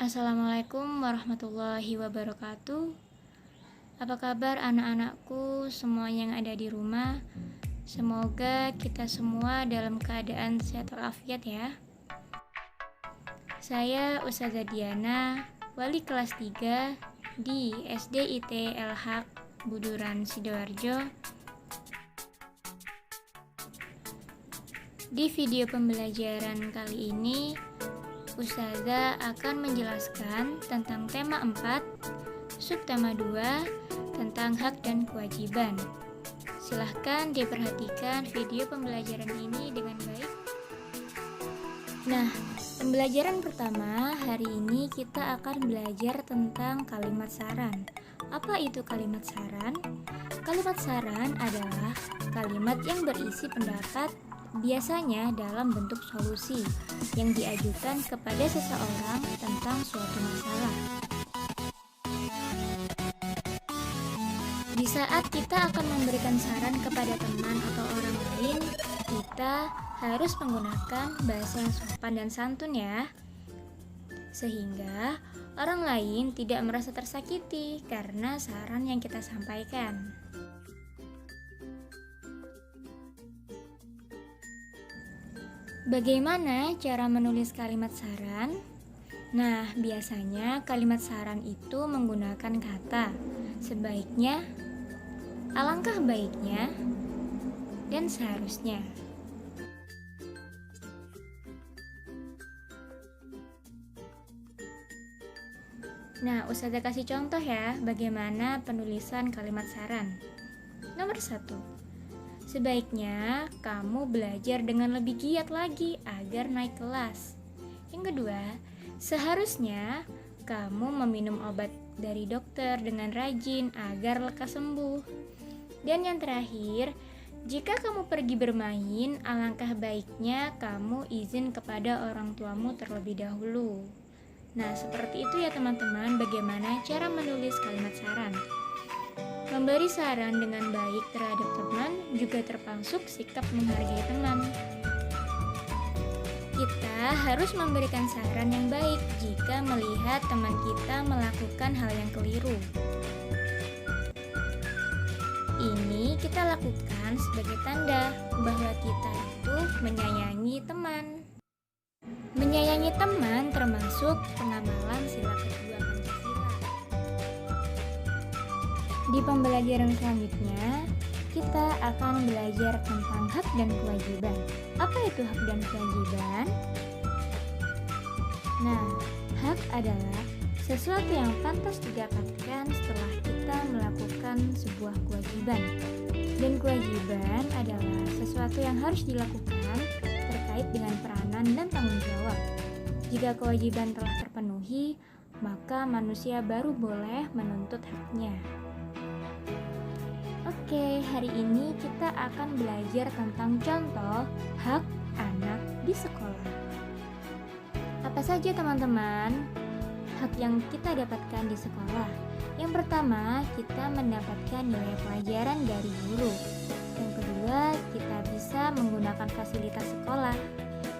Assalamualaikum warahmatullahi wabarakatuh. Apa kabar anak-anakku semua yang ada di rumah? Semoga kita semua dalam keadaan sehat walafiat ya. Saya Ustazah Diana, wali kelas 3 di SDIT El-Haq Buduran Sidoarjo. Di video pembelajaran kali ini Ustazah akan menjelaskan tentang tema 4, subtema 2, tentang hak dan kewajiban. Silahkan diperhatikan video pembelajaran ini dengan baik. Nah, pembelajaran pertama hari ini kita akan belajar tentang kalimat saran. Apa itu kalimat saran? Kalimat saran adalah kalimat yang berisi pendapat, biasanya dalam bentuk solusi yang diajukan kepada seseorang tentang suatu masalah. Di saat kita akan memberikan saran kepada teman atau orang lain, kita harus menggunakan bahasa yang sopan dan santun ya, sehingga orang lain tidak merasa tersakiti karena saran yang kita sampaikan. Bagaimana cara menulis kalimat saran? Nah, biasanya kalimat saran itu menggunakan kata sebaiknya, alangkah baiknya, dan seharusnya. Nah, Ustazah kasih contoh ya bagaimana penulisan kalimat saran. Nomor 1. Sebaiknya kamu belajar dengan lebih giat lagi agar naik kelas. Yang kedua, seharusnya kamu meminum obat dari dokter dengan rajin agar lekas sembuh. Dan yang terakhir, jika kamu pergi bermain, alangkah baiknya kamu izin kepada orang tuamu terlebih dahulu. Nah, seperti itu ya teman-teman bagaimana cara menulis kalimat saran. Memberi saran dengan baik terhadap teman juga termasuk sikap menghargai teman. Kita harus memberikan saran yang baik jika melihat teman kita melakukan hal yang keliru. Ini kita lakukan sebagai tanda bahwa kita itu menyayangi teman. Menyayangi teman termasuk pengamalan sila kedua Pancasila. Di pembelajaran selanjutnya, kita akan belajar tentang hak dan kewajiban. Apa itu hak dan kewajiban? Nah, hak adalah sesuatu yang pantas didapatkan setelah kita melakukan sebuah kewajiban. Dan kewajiban adalah sesuatu yang harus dilakukan terkait dengan peranan dan tanggung jawab. Jika kewajiban telah terpenuhi, maka manusia baru boleh menuntut haknya. Oke, hari ini kita akan belajar tentang contoh hak anak di sekolah. Apa saja teman-teman hak yang kita dapatkan di sekolah? Yang pertama, kita mendapatkan nilai pelajaran dari guru. Yang kedua, kita bisa menggunakan fasilitas sekolah.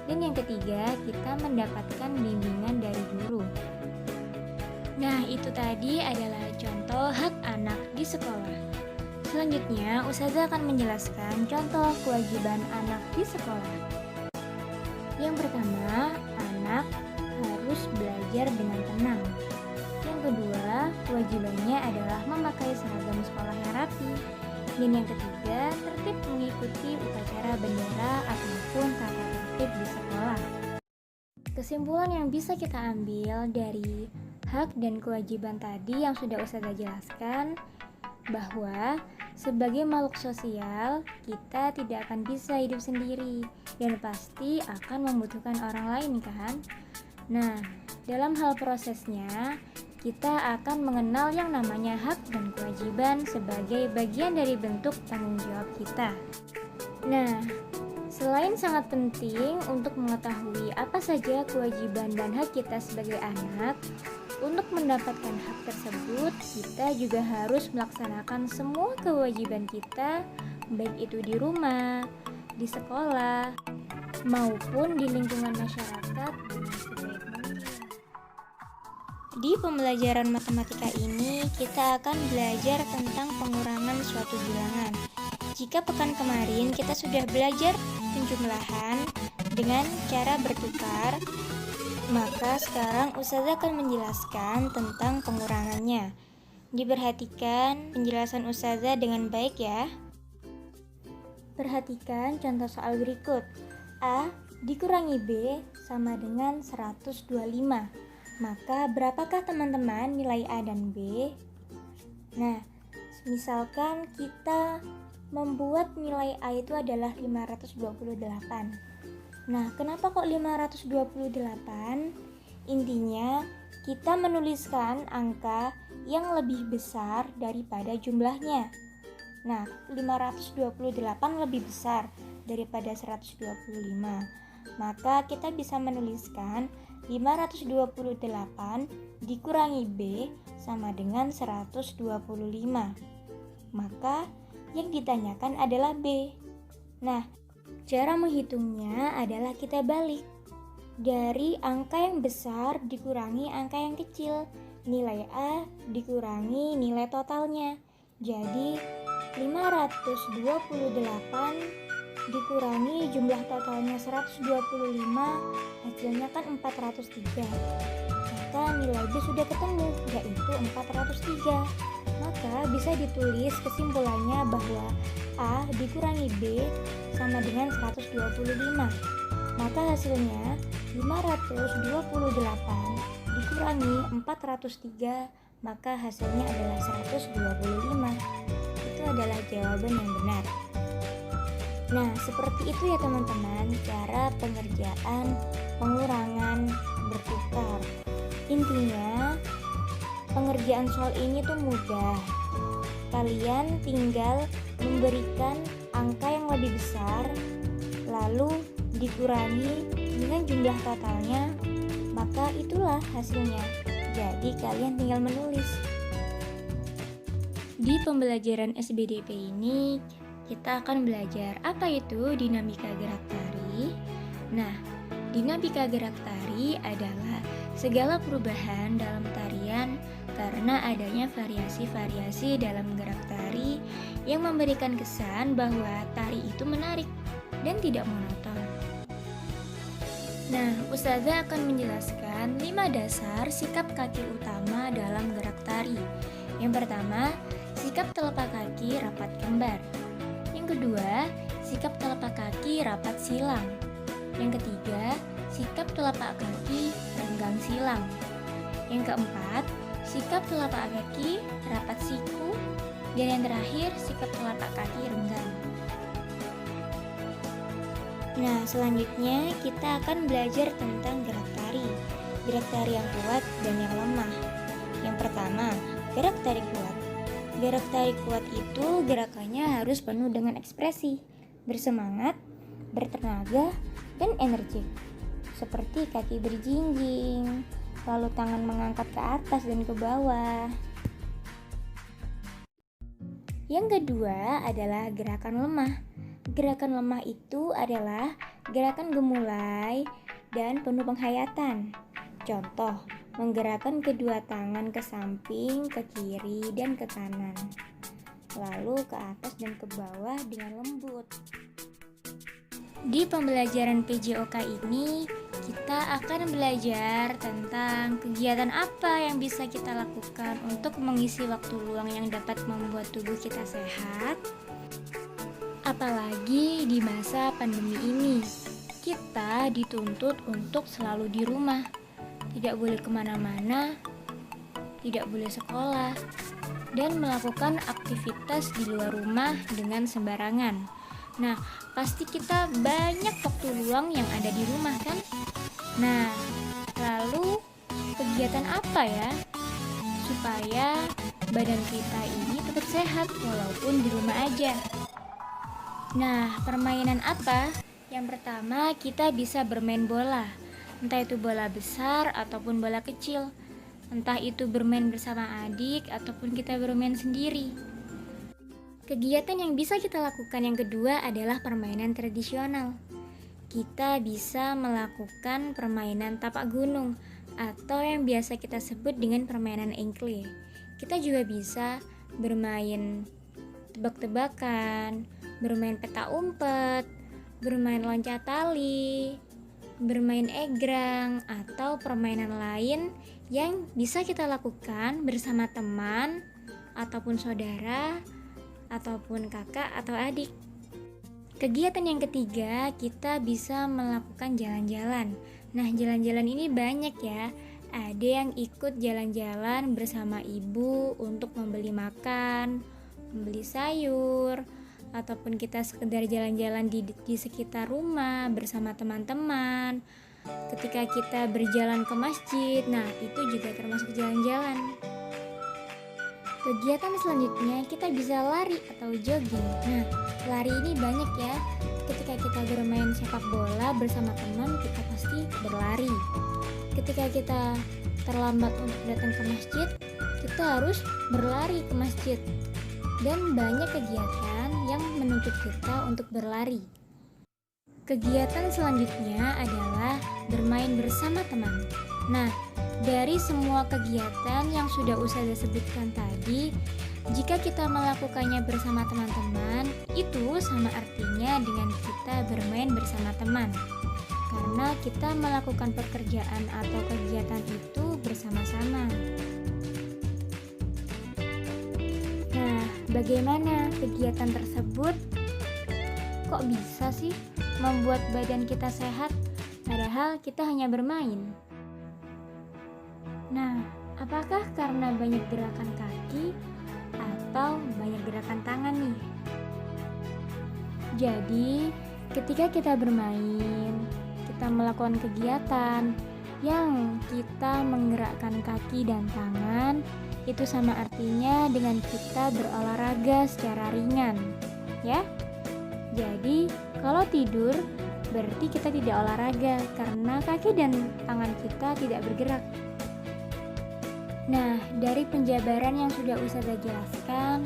Dan yang ketiga, kita mendapatkan bimbingan dari guru. Nah, itu tadi adalah contoh hak anak di sekolah. Selanjutnya, Ustazah akan menjelaskan contoh kewajiban anak di sekolah. Yang pertama, anak harus belajar dengan tenang. Yang kedua, kewajibannya adalah memakai seragam sekolah yang rapi. Dan yang ketiga, tertib mengikuti upacara bendera ataupun tata tertib di sekolah. Kesimpulan yang bisa kita ambil dari hak dan kewajiban tadi yang sudah Ustazah jelaskan, bahwa sebagai makhluk sosial, kita tidak akan bisa hidup sendiri dan pasti akan membutuhkan orang lain kan? Nah, dalam hal prosesnya, kita akan mengenal yang namanya hak dan kewajiban sebagai bagian dari bentuk tanggung jawab kita. Nah, selain sangat penting untuk mengetahui apa saja kewajiban dan hak kita sebagai anak, untuk mendapatkan hak tersebut, kita juga harus melaksanakan semua kewajiban kita, baik itu di rumah, di sekolah, maupun di lingkungan masyarakat dengan sebaik mungkin. Di pembelajaran matematika ini, kita akan belajar tentang pengurangan suatu bilangan. Jika pekan kemarin kita sudah belajar penjumlahan dengan cara bertukar, maka sekarang Ustazah akan menjelaskan tentang pengurangannya. Diperhatikan penjelasan Ustazah dengan baik ya. Perhatikan contoh soal berikut. A dikurangi B sama dengan 125. Maka berapakah teman-teman nilai A dan B? Nah, misalkan kita membuat nilai A itu adalah 528. Nah, kenapa kok 528? Intinya, kita menuliskan angka yang lebih besar daripada jumlahnya. Nah, 528 lebih besar daripada 125. Maka kita bisa menuliskan 528 dikurangi B sama dengan 125. Maka yang ditanyakan adalah B. Nah, cara menghitungnya adalah kita balik. Dari angka yang besar dikurangi angka yang kecil. Nilai A dikurangi nilai totalnya. Jadi 528 dikurangi jumlah totalnya 125, hasilnya kan 403. Maka nilai B sudah ketemu, yaitu 403. Maka bisa ditulis kesimpulannya bahwa A dikurangi B sama dengan 125. Maka hasilnya 528 dikurangi 403, maka hasilnya adalah 125. Itu adalah jawaban yang benar. Nah, seperti itu ya teman-teman, cara pengerjaan pengurangan bertukar. Intinya, pengerjaan soal ini tuh mudah. Kalian tinggal memberikan angka yang lebih besar, lalu dikurangi dengan jumlah totalnya, maka itulah hasilnya. Jadi kalian tinggal menulis. Di pembelajaran SBDP ini, kita akan belajar apa itu dinamika gerak tari. Nah, dinamika gerak tari adalah segala perubahan dalam tarian karena adanya variasi-variasi dalam gerak tari yang memberikan kesan bahwa tari itu menarik dan tidak monoton. Nah, Ustazah akan menjelaskan 5 dasar sikap kaki utama dalam gerak tari. Yang pertama, sikap telapak kaki rapat gambar. Yang kedua, sikap telapak kaki rapat silang. Yang ketiga, sikap telapak kaki renggang silang. Yang keempat, sikap telapak kaki rapat siku. Dan yang terakhir, sikap telapak kaki renggang. Nah, selanjutnya kita akan belajar tentang gerak tari. Gerak tari yang kuat dan yang lemah. Yang pertama, gerak tari kuat. Gerak tari kuat itu gerakannya harus penuh dengan ekspresi, bersemangat, bertenaga, dan energik. Seperti kaki berjinjing, lalu tangan mengangkat ke atas dan ke bawah. Yang kedua adalah gerakan lemah. Gerakan lemah itu adalah gerakan gemulai dan penuh penghayatan. Contoh, menggerakkan kedua tangan ke samping, ke kiri, dan ke kanan, lalu ke atas dan ke bawah dengan lembut. Di pembelajaran PJOK ini, kita akan belajar tentang kegiatan apa yang bisa kita lakukan untuk mengisi waktu luang yang dapat membuat tubuh kita sehat. Apalagi di masa pandemi ini, kita dituntut untuk selalu di rumah. Tidak boleh kemana-mana, tidak boleh sekolah, dan melakukan aktivitas di luar rumah dengan sembarangan. Nah, pasti kita banyak waktu luang yang ada di rumah kan? Nah, lalu kegiatan apa ya supaya badan kita ini tetap sehat walaupun di rumah aja? Nah, permainan apa? Yang pertama, kita bisa bermain bola. Entah itu bola besar ataupun bola kecil. Entah itu bermain bersama adik ataupun kita bermain sendiri. Kegiatan yang bisa kita lakukan yang kedua adalah permainan tradisional. Kita bisa melakukan permainan tapak gunung atau yang biasa kita sebut dengan permainan engkle. Kita juga bisa bermain tebak-tebakan, bermain peta umpet, bermain loncat tali, bermain egrang, atau permainan lain yang bisa kita lakukan bersama teman, ataupun saudara, ataupun kakak atau adik. Kegiatan yang ketiga, kita bisa melakukan jalan-jalan. Nah, jalan-jalan ini banyak ya. Ada yang ikut jalan-jalan bersama ibu untuk membeli makan, membeli sayur, ataupun kita sekedar jalan-jalan di sekitar rumah bersama teman-teman. Ketika kita berjalan ke masjid, nah itu juga termasuk jalan-jalan. Kegiatan selanjutnya kita bisa lari atau jogging. Nah, lari ini banyak ya. Ketika kita bermain sepak bola bersama teman, kita pasti berlari. Ketika kita terlambat untuk datang ke masjid, kita harus berlari ke masjid. Dan banyak kegiatan yang menuntut kita untuk berlari. Kegiatan selanjutnya adalah bermain bersama teman. Nah, dari semua kegiatan yang sudah Ustazah sebutkan tadi, jika kita melakukannya bersama teman-teman, itu sama artinya dengan kita bermain bersama teman. Karena kita melakukan pekerjaan atau kegiatan itu bersama-sama. Nah, bagaimana kegiatan tersebut? Kok bisa sih membuat badan kita sehat, padahal kita hanya bermain? Nah, apakah karena banyak gerakan kaki atau banyak gerakan tangan nih? Jadi, ketika kita bermain, kita melakukan kegiatan yang kita menggerakkan kaki dan tangan, itu sama artinya dengan kita berolahraga secara ringan, ya. Jadi, kalau tidur berarti kita tidak olahraga karena kaki dan tangan kita tidak bergerak. Nah, dari penjabaran yang sudah Ustazah jelaskan,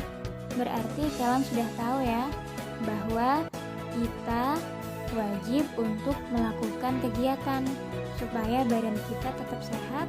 berarti kalian sudah tahu ya bahwa kita wajib untuk melakukan kegiatan supaya badan kita tetap sehat